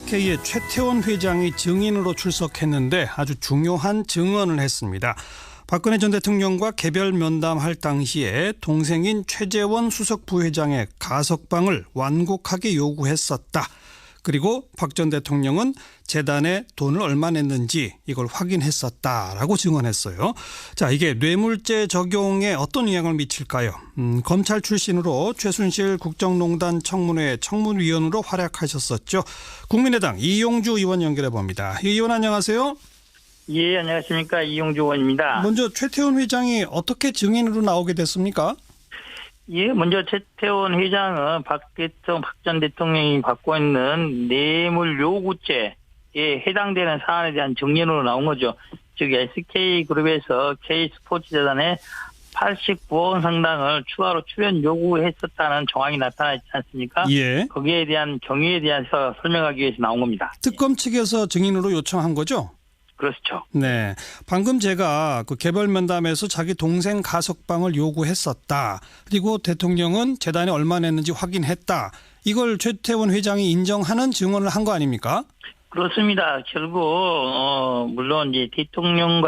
SK의 최태원 회장이 증인으로 출석했는데 아주 중요한 증언을 했습니다. 박근혜 전 대통령과 개별 면담할 당시에 동생인 최재원 수석 부회장의 가석방을 완곡하게 요구했었다. 그리고 박 전 대통령은 재단에 돈을 얼마 냈는지 이걸 확인했었다라고 증언했어요. 자, 이게 뇌물죄 적용에 어떤 영향을 미칠까요? 검찰 출신으로 최순실 국정농단 청문회 청문위원으로 활약하셨었죠. 국민의당 이용주 의원 연결해 봅니다. 이 의원 안녕하세요. 예, 안녕하십니까. 이용주 의원입니다. 먼저 최태원 회장이 어떻게 증인으로 나오게 됐습니까? 예, 먼저 최태원 회장은 박 전 대통령이 받고 있는 뇌물 요구죄에 해당되는 사안에 대한 증인으로 나온 거죠. 즉 SK그룹에서 K스포츠재단에 89억 원 상당을 추가로 출연 요구했었다는 정황이 나타나 있지 않습니까? 예. 거기에 대한 경위에 대해서 설명하기 위해서 나온 겁니다. 특검 측에서 증인으로 요청한 거죠? 그렇죠. 네. 방금 제가 그 개별 면담에서 자기 동생 가석방을 요구했었다. 그리고 대통령은 재단에 얼마 냈는지 확인했다. 이걸 최태원 회장이 인정하는 증언을 한 거 아닙니까? 그렇습니다. 결국 물론 이제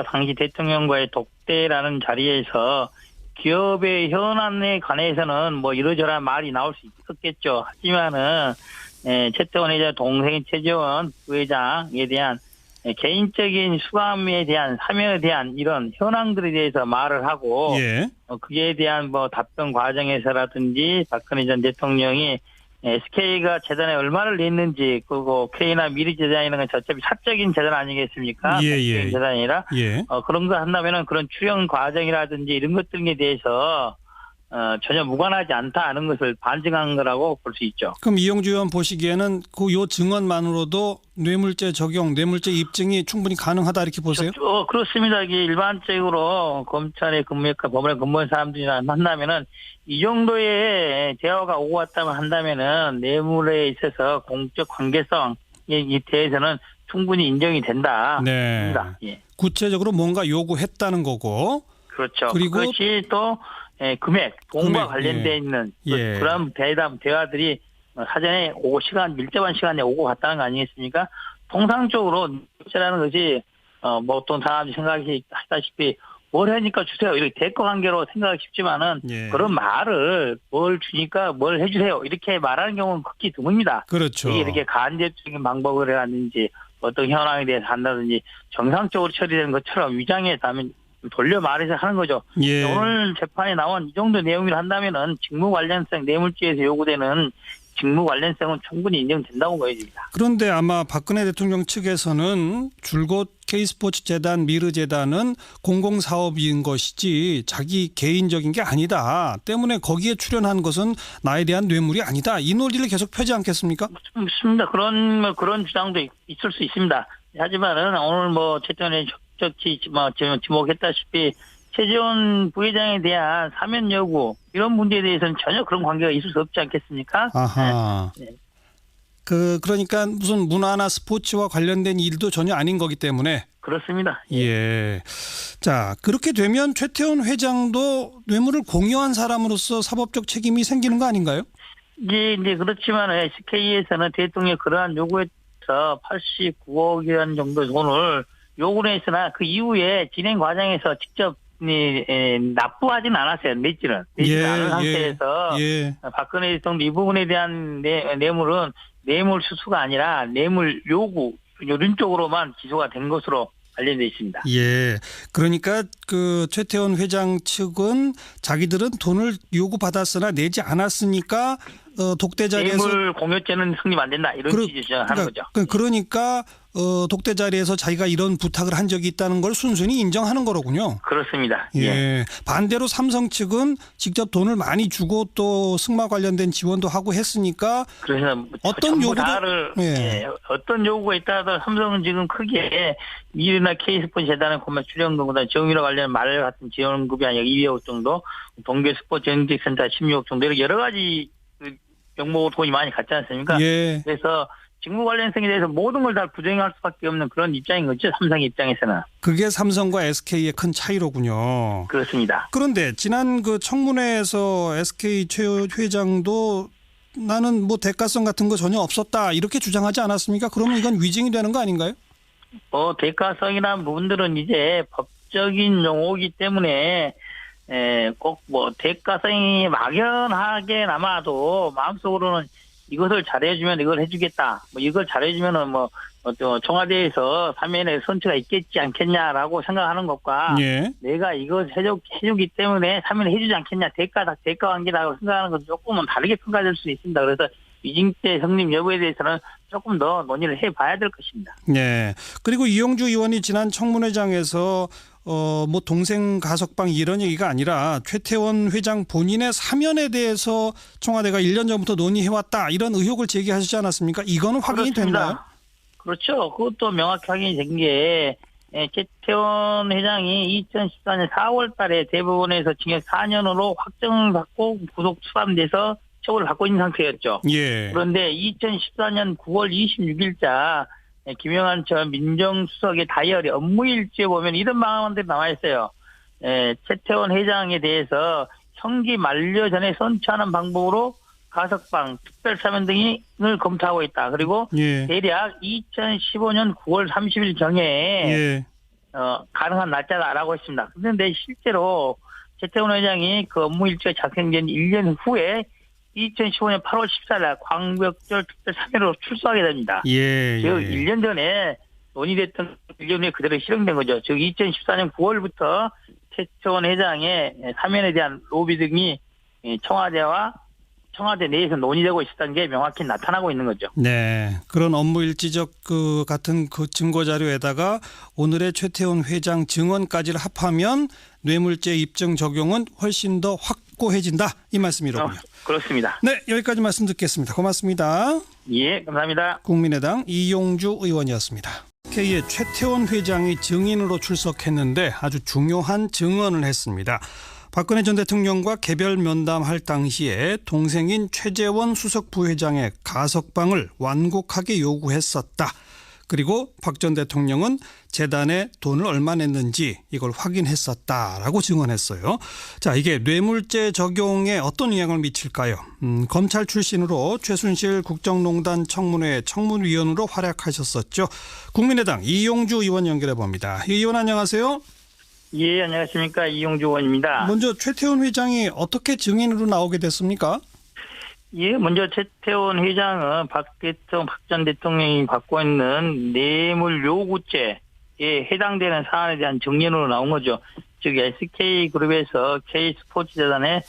당시 대통령과의 독대라는 자리에서 기업의 현안에 관해서는 뭐 이러저러한 말이 나올 수 있었겠죠. 하지만은 최태원 회장 동생인 최재원 부회장에 대한 개인적인 수감에 대한 사면에 대한 이런 현황들에 대해서 말을 하고 예. 그에 대한 뭐 답변 과정에서라든지 박근혜 전 대통령이 SK가 재단에 얼마를 냈는지 그리고 K나 미르재단이라는 건 어차피 사적인 재단 아니겠습니까? 예. 재단이 아니라 예. 그런 거 한다면은 그런 출연 과정이라든지 이런 것들에 대해서 전혀 무관하지 않다 하는 것을 반증한 거라고 볼 수 있죠. 그럼 이용주 의원 보시기에는 그 요 증언만으로도 뇌물죄 적용, 뇌물죄 입증이 충분히 가능하다 이렇게 보세요? 그렇습니다. 이게 일반적으로 검찰의 근무했고 법원에 근무한 사람들이랑 만나면은 이 정도의 대화가 오고 갔다면 한다면은 뇌물에 있어서 공적 관계성에 대해서는 충분히 인정이 된다. 네. 예. 구체적으로 뭔가 요구했다는 거고. 그렇죠. 그리고 그것이 또 금액, 돈과 관련돼 예. 있는 예. 그런 대화들이 사전에 밀접한 시간에 오고 갔다는 거 아니겠습니까? 통상적으로 뇌물죄라는 것이 어떤 사람이 생각하시다시피 뭘 하니까 주세요. 이렇게 대가 관계로 생각하기 쉽지만은 예. 그런 말을 뭘 주니까 뭘 해주세요. 이렇게 말하는 경우는 극히 드뭅니다. 그렇죠. 이게 이렇게 간접적인 방법을 하든지 어떤 현황에 대해서 한다든지 정상적으로 처리되는 것처럼 위장해서 하면 돌려 말해서 하는 거죠. 예. 오늘 재판에 나온 이 정도 내용을 한다면은 직무 관련성 뇌물죄에서 요구되는 직무 관련성은 충분히 인정된다고 보여집니다. 그런데 아마 박근혜 대통령 측에서는 줄곧 K스포츠재단, 미르재단은 공공사업인 것이지 자기 개인적인 게 아니다. 때문에 거기에 출연한 것은 나에 대한 뇌물이 아니다. 이 논리를 계속 펴지 않겠습니까? 맞습니다. 그런 주장도 있을 수 있습니다. 하지만은 오늘 최태원의 지금 지목했다시피 최재원 부회장에 대한 사면 여부 이런 문제에 대해서는 전혀 그런 관계가 있을 수 없지 않겠습니까? 아하. 네. 그러니까 무슨 문화나 스포츠와 관련된 일도 전혀 아닌 거기 때문에. 그렇습니다. 예. 자, 그렇게 되면 최태원 회장도 뇌물을 공유한 사람으로서 사법적 책임이 생기는 거 아닌가요? 이제 그렇지만 SK에서는 대통령 그러한 요구에서 89억 원 정도 돈을 요구를 했으나 그 이후에 진행 과정에서 직접 납부하지는 않았어요. 냈지는 않은 상태에서 박근혜 대통령 이 부분에 대한 뇌물은 뇌물 수수가 아니라 뇌물 요구 이런 쪽으로만 기소가 된 것으로 관련되어 있습니다. 예. 그러니까 그 최태원 회장 측은 자기들은 돈을 요구받았으나 내지 않았으니까 독대 자리에서 뇌물 공여죄는 성립 안 된다 이런 취지 주장하는 거죠. 그러니까 독대 자리에서 자기가 이런 부탁을 한 적이 있다는 걸 순순히 인정하는 거로군요. 그렇습니다. 예. 반대로 삼성 측은 직접 돈을 많이 주고 또 승마 관련된 지원도 하고 했으니까 그래서 어떤 요구도 어떤 요구가 있다 하더라도 삼성은 지금 크게 미르나 K스포츠 재단은 공매 출연금보다 정유라 관련 말 같은 지원급이 아니라 200억 정도, 동계 스포츠 정책센터 16억 정도 이렇게 여러 가지 명목으로 돈이 많이 갔지 않습니까? 예. 그래서 직무 관련성에 대해서 모든 걸 다 부정할 수밖에 없는 그런 입장인 거죠. 삼성 입장에서는. 그게 삼성과 SK의 큰 차이로군요. 그렇습니다. 그런데 지난 그 청문회에서 SK 최 회장도 나는 뭐 대가성 같은 거 전혀 없었다 이렇게 주장하지 않았습니까? 그러면 이건 위증이 되는 거 아닌가요? 대가성이라는 부분들은 이제 법적인 용어이기 때문에 꼭 뭐 대가성이 막연하게 남아도 마음속으로는 이것을 잘해주면 이걸 해주겠다. 뭐 이걸 잘해주면은 청와대에서 사면의 선처가 있겠지 않겠냐라고 생각하는 것과 예. 내가 이걸 해주기 때문에 사면을 해주지 않겠냐. 대가 관계라고 생각하는 것은 조금은 다르게 평가될 수 있습니다. 그래서 위증죄 성립 여부에 대해서는 조금 더 논의를 해봐야 될 것입니다. 네. 그리고 이용주 의원이 지난 청문회장에서 뭐 동생 가석방 이런 얘기가 아니라 최태원 회장 본인의 사면에 대해서 청와대가 1년 전부터 논의해왔다 이런 의혹을 제기하시지 않았습니까? 이거는 확인이 됐나요? 그렇죠. 그것도 명확히 확인이 된 게 최태원 회장이 2014년 4월 달에 대법원에서 징역 4년으로 확정받고 구속 수감돼서 처벌을 받고 있는 상태였죠. 예. 그런데 2014년 9월 26일자 김영한 전 민정수석의 다이어리 업무일지에 보면 이런 방안들이 나와 있어요. 최태원 회장에 대해서 형기 만료 전에 선처하는 방법으로 가석방, 특별사면 등을 검토하고 있다. 그리고 예. 대략 2015년 9월 30일 경에 예. 가능한 날짜다라고 했습니다. 그런데 실제로 최태원 회장이 그 업무일지가 작성된 1년 후에 2015년 8월 14일 광복절 특별사면으로 출소하게 됩니다. 예. 즉 1년 전에 논의됐던 1년 후에 그대로 실행된 거죠. 즉 2014년 9월부터 최태원 회장의 사면에 대한 로비 등이 청와대 내에서 논의되고 있었던 게 명확히 나타나고 있는 거죠. 네. 그런 업무일지적 그 같은 그 증거 자료에다가 오늘의 최태원 회장 증언까지를 합하면 뇌물죄 입증 적용은 훨씬 더 확고해진다. 이 말씀이로군요. 그렇습니다. 네. 여기까지 말씀 듣겠습니다. 고맙습니다. 예, 감사합니다. 국민의당 이용주 의원이었습니다. K의 최태원 회장이 증인으로 출석했는데 아주 중요한 증언을 했습니다. 박근혜 전 대통령과 개별 면담할 당시에 동생인 최재원 수석 부회장의 가석방을 완곡하게 요구했었다. 그리고 박 전 대통령은 재단에 돈을 얼마 냈는지 이걸 확인했었다라고 증언했어요. 자, 이게 뇌물죄 적용에 어떤 영향을 미칠까요? 검찰 출신으로 최순실 국정농단 청문회 청문위원으로 활약하셨었죠. 국민의당 이용주 의원 연결해 봅니다. 의원 안녕하세요. 예, 안녕하십니까. 이용주 의원입니다. 먼저 최태원 회장이 어떻게 증인으로 나오게 됐습니까? 예, 먼저 최태원 회장은 박 전 대통령이 받고 있는 뇌물 요구죄에 해당되는 사안에 대한 증인으로 나온 거죠. 즉 SK그룹에서 K스포츠재단에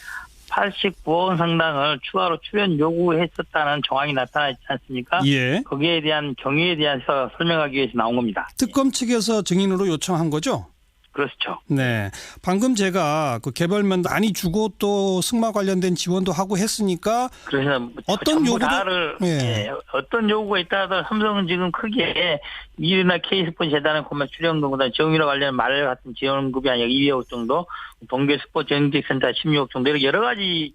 89억 원 상당을 추가로 출연 요구했었다는 정황이 나타나지 않습니까? 예. 거기에 대한 경위에 대해서 설명하기 위해서 나온 겁니다. 특검 측에서 증인으로 요청한 거죠? 그렇죠. 네. 방금 제가 그 개별면 많이 주고 또 승마 관련된 지원도 하고 했으니까 그래서 어떤 어떤 요구가 있다가 삼성은 지금 크게 미르나 K스포츠 재단의 공매 출연금보다 정유라 관련 말 같은 지원금이 아니라 200억 정도, 동계 스포츠 영직센터 16억 정도 이렇게 여러 가지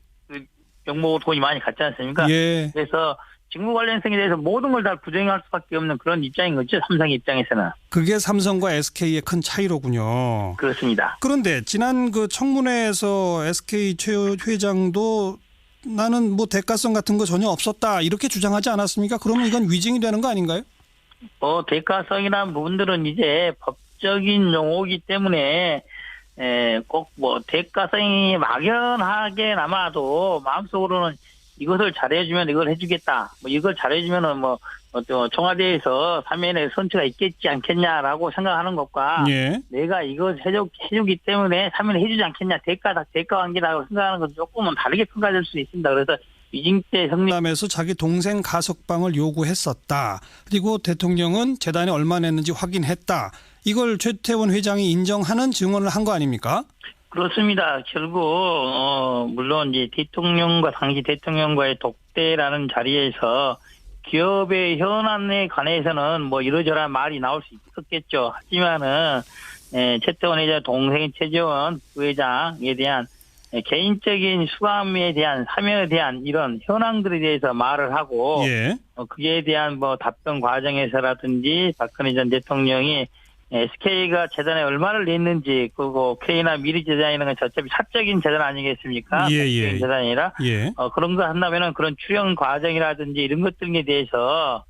명목으로 돈이 많이 갔지 않습니까? 예. 그래서 직무 관련성에 대해서 모든 걸 다 부정할 수밖에 없는 그런 입장인 거죠. 삼성 입장에서는. 그게 삼성과 SK의 큰 차이로군요. 그렇습니다. 그런데 지난 그 청문회에서 SK 최 회장도 나는 뭐 대가성 같은 거 전혀 없었다 이렇게 주장하지 않았습니까? 그러면 이건 위증이 되는 거 아닌가요? 대가성이라는 부분들은 이제 법적인 용어이기 때문에 꼭 뭐 대가성이 막연하게 남아도 마음속으로는 이것을 잘해주면 이걸 해주겠다. 뭐 이걸 잘해주면은 청와대에서 사면의 선처가 있겠지 않겠냐라고 생각하는 것과 예. 내가 이걸 해주기 때문에 사면을 해주지 않겠냐. 대가 관계라고 생각하는 것은 조금은 다르게 평가될 수 있습니다. 그래서 위증죄 성립하면서 자기 동생 가석방을 요구했었다. 그리고 대통령은 재단에 얼마 냈는지 확인했다. 이걸 최태원 회장이 인정하는 증언을 한 거 아닙니까? 그렇습니다. 결국 물론 이제 당시 대통령과의 독대라는 자리에서 기업의 현안에 관해서는 뭐 이러저러한 말이 나올 수 있었겠죠. 하지만은 최태원 회장 동생인 최재원 부회장에 대한 개인적인 수감에 대한 사면에 대한 이런 현황들에 대해서 말을 하고 예. 그에 대한 뭐 답변 과정에서라든지 박근혜 전 대통령이 SK가 재단에 얼마를 냈는지 그리고 K나 미르 재단이라는 건 어차피 사적인 재단 아니겠습니까? 예, 공적인 예. 재단이라 예. 그런 거 한다면은 그런 출연 과정이라든지 이런 것들에 대해서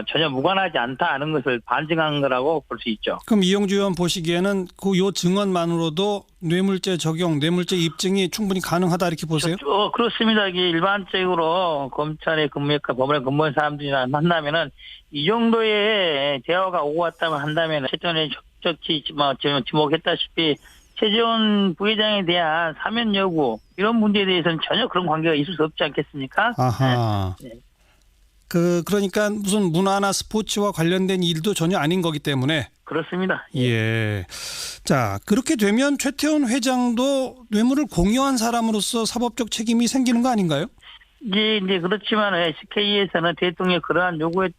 전혀 무관하지 않다는 것을 반증한 거라고 볼 수 있죠. 그럼 이용주 의원 보시기에는 그 요 증언만으로도 뇌물죄 적용, 뇌물죄 입증이 충분히 가능하다 이렇게 보세요? 그렇습니다. 이게 일반적으로 검찰에 근무했고 법원에 근무한 사람들이나 한다면은 이 정도의 대화가 오고 왔다면 한다면 최전에 적극히 지금 지목했다시피 최재원 부회장에 대한 사면 여부 이런 문제에 대해서는 전혀 그런 관계가 있을 수 없지 않겠습니까? 아하. 네. 그러니까 무슨 문화나 스포츠와 관련된 일도 전혀 아닌 거기 때문에. 그렇습니다. 예. 자, 그렇게 되면 최태원 회장도 뇌물을 공유한 사람으로서 사법적 책임이 생기는 거 아닌가요? 이제 그렇지만 SK에서는 대통령 그러한 요구에서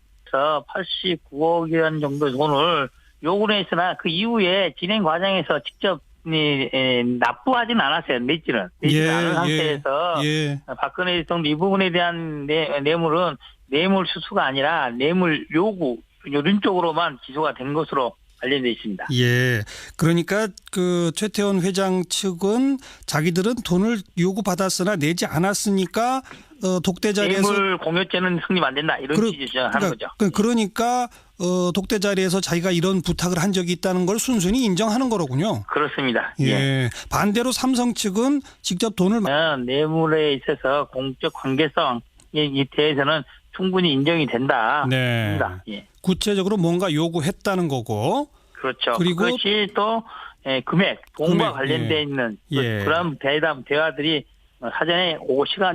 89억이라는 정도 돈을 요구를 했으나 그 이후에 진행 과정에서 직접 납부하지는 않았어요. 내지는 않은 상태에서 예. 박근혜 대통령 이 부분에 대한 뇌물은 뇌물 수수가 아니라 뇌물 요구 이런 쪽으로만 기소가 된 것으로 관련되어 있습니다. 예. 그러니까 그 최태원 회장 측은 자기들은 돈을 요구받았으나 내지 않았으니까 독대 자리에서 뇌물 공여죄는 성립 안 된다 이런 취지죠 하는 거죠. 그러니까 독대 자리에서 자기가 이런 부탁을 한 적이 있다는 걸 순순히 인정하는 거로군요. 그렇습니다. 예. 반대로 삼성 측은 직접 돈을 뇌물에 있어서 공적 관계성에 대해서는 충분히 인정이 된다. 네. 예. 구체적으로 뭔가 요구했다는 거고. 그렇죠. 그리고 그것이 또 금액, 돈과 금액, 관련돼 있는 예. 그런 대화들이 사전에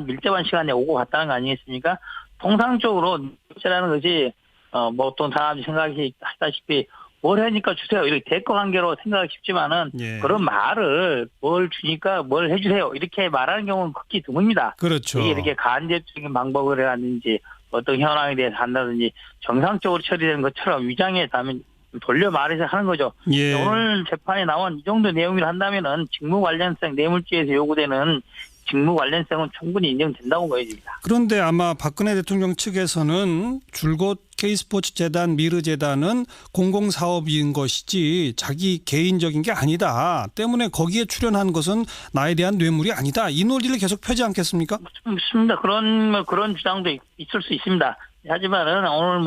밀접한 시간에 오고 갔다는 거 아니겠습니까? 통상적으로 뇌물죄라는 것이 어떤 사람이 생각하시다시피 뭘 하니까 주세요. 이렇게 대가 관계로 생각하기 쉽지만은 예. 그런 말을 뭘 주니까 뭘 해주세요. 이렇게 말하는 경우는 극히 드뭅니다. 그렇죠. 이게 이렇게 간접적인 방법을 하든지 어떤 현황에 대해서 한다든지 정상적으로 처리되는 것처럼 위장해서 하면 돌려 말해서 하는 거죠. 예. 오늘 재판에 나온 이 정도 내용을 한다면은 직무 관련성 뇌물죄에서 요구되는 직무 관련성은 충분히 인정된다고 보여집니다. 그런데 아마 박근혜 대통령 측에서는 줄곧 K스포츠 재단, 미르 재단은 공공사업인 것이지 자기 개인적인 게 아니다. 때문에 거기에 출연한 것은 나에 대한 뇌물이 아니다. 이 논리를 계속 펴지 않겠습니까? 맞습니다. 그런 주장도 있을 수 있습니다. 하지만은 오늘